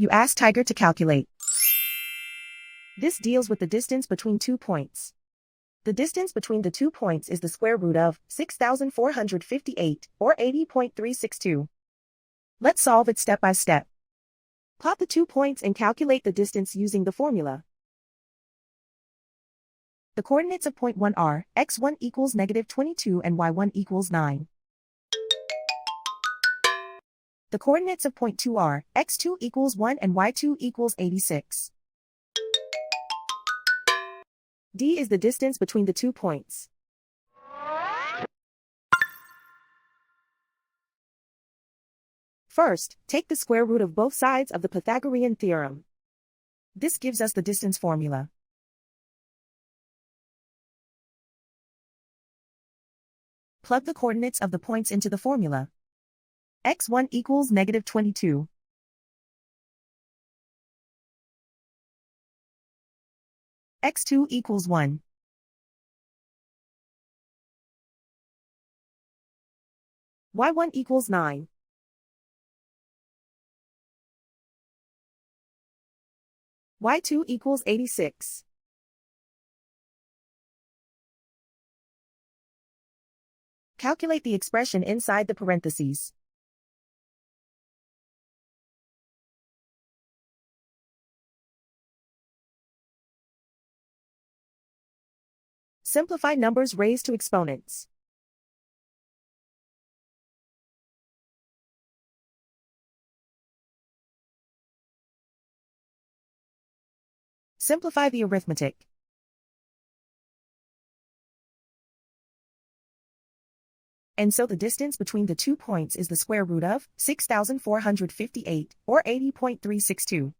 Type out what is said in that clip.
You ask Tiger to calculate. This deals with the distance between 2 points. The distance between the 2 points is the square root of 6,458, or 80.362. Let's solve it step by step. Plot the 2 points and calculate the distance using the formula. The coordinates of point 1 are x1 equals -22 and y1 equals 9. The coordinates of point 2 are x2 equals 1 and y2 equals 86. D is the distance between the 2 points. First, take the square root of both sides of the Pythagorean theorem. This gives us the distance formula. Plug the coordinates of the points into the formula. x1 equals -22. x2 equals 1. y1 equals 9. y2 equals 86. Calculate the expression inside the parentheses. Simplify numbers raised to exponents. Simplify the arithmetic. And so the distance between the 2 points is the square root of 6,458, or 80.362.